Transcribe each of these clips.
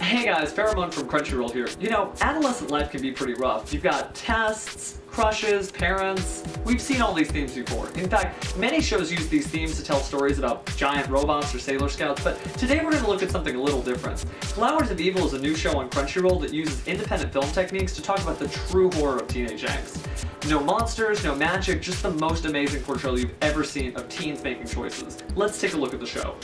Hey guys, Pharaohmone from Crunchyroll here. You know, adolescent life can be pretty rough. You've got tests, crushes, parents. We've seen all these themes before. In fact, many shows use these themes to tell stories about giant robots or Sailor Scouts, but today we're going to look at something a little different. Flowers of Evil is a new show on Crunchyroll that uses independent film techniques to talk about the true horror of teenage angst. No monsters, no magic, just the most amazing portrayal you've ever seen of teens making choices. Let's take a look at the show.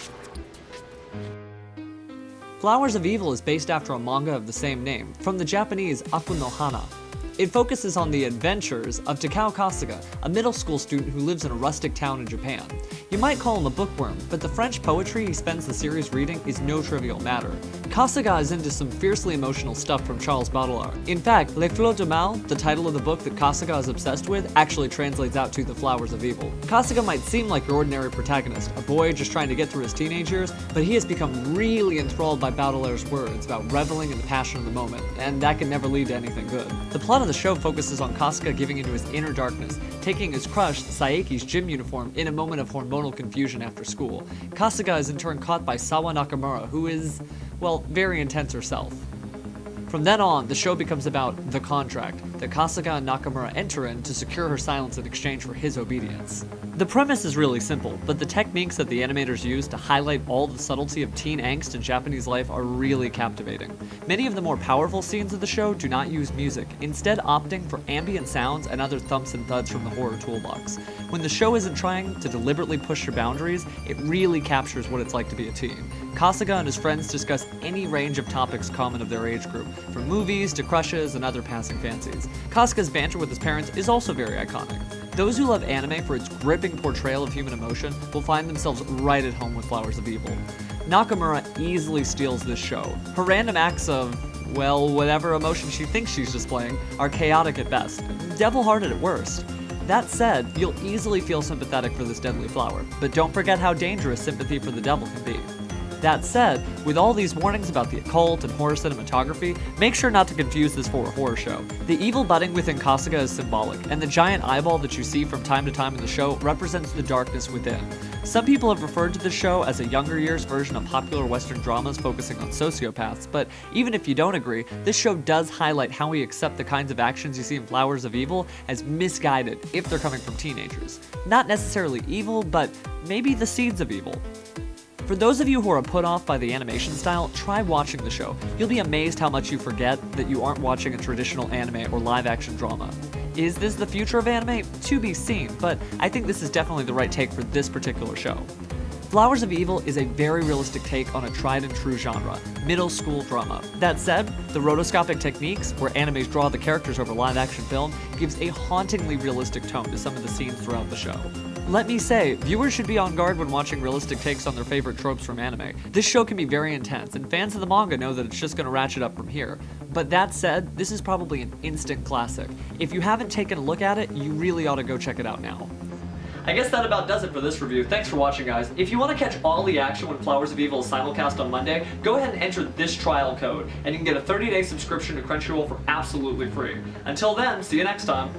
Flowers of Evil is based after a manga of the same name, from the Japanese Aku no Hana. It focuses on the adventures of Takao Kasuga, a middle school student who lives in a rustic town in Japan. You might call him a bookworm, but the French poetry he spends the series reading is no trivial matter. Kasuga is into some fiercely emotional stuff from Charles Baudelaire. In fact, Les Fleurs du Mal, the title of the book that Kasuga is obsessed with, actually translates out to The Flowers of Evil. Kasuga might seem like your ordinary protagonist, a boy just trying to get through his teenage years, but he has become really enthralled by Baudelaire's words about reveling in the passion of the moment, and that can never lead to anything good. The plot of the show focuses on Kasuga giving into his inner darkness, taking his crush, Saeki's gym uniform, in a moment of hormonal confusion after school. Kasuga is in turn caught by Sawa Nakamura, who is, well, very intense herself. From then on, the show becomes about the contract that Kasuga and Nakamura enter in to secure her silence in exchange for his obedience. The premise is really simple, but the techniques that the animators use to highlight all the subtlety of teen angst in Japanese life are really captivating. Many of the more powerful scenes of the show do not use music, instead opting for ambient sounds and other thumps and thuds from the horror toolbox. When the show isn't trying to deliberately push your boundaries, it really captures what it's like to be a teen. Kasuga and his friends discuss any range of topics common of their age group, from movies to crushes and other passing fancies. Kasuga's banter with his parents is also very iconic. Those who love anime for its gripping portrayal of human emotion will find themselves right at home with Flowers of Evil. Nakamura easily steals this show. Her random acts of, well, whatever emotion she thinks she's displaying are chaotic at best, devil-hearted at worst. That said, you'll easily feel sympathetic for this deadly flower, but don't forget how dangerous sympathy for the devil can be. That said, with all these warnings about the occult and horror cinematography, make sure not to confuse this for a horror show. The evil budding within Kasuga is symbolic, and the giant eyeball that you see from time to time in the show represents the darkness within. Some people have referred to the show as a younger years version of popular Western dramas focusing on sociopaths, but even if you don't agree, this show does highlight how we accept the kinds of actions you see in Flowers of Evil as misguided if they're coming from teenagers. Not necessarily evil, but maybe the seeds of evil. For those of you who are put off by the animation style, try watching the show. You'll be amazed how much you forget that you aren't watching a traditional anime or live-action drama. Is this the future of anime? To be seen, but I think this is definitely the right take for this particular show. Flowers of Evil is a very realistic take on a tried and true genre, middle school drama. That said, the rotoscopic techniques, where animes draw the characters over live-action film, gives a hauntingly realistic tone to some of the scenes throughout the show. Let me say, viewers should be on guard when watching realistic takes on their favorite tropes from anime. This show can be very intense, and fans of the manga know that it's just going to ratchet up from here. But that said, this is probably an instant classic. If you haven't taken a look at it, you really ought to go check it out now. I guess that about does it for this review. Thanks for watching, guys. If you want to catch all the action when Flowers of Evil is simulcast on Monday, go ahead and enter this trial code, and you can get a 30-day subscription to Crunchyroll for absolutely free. Until then, see you next time.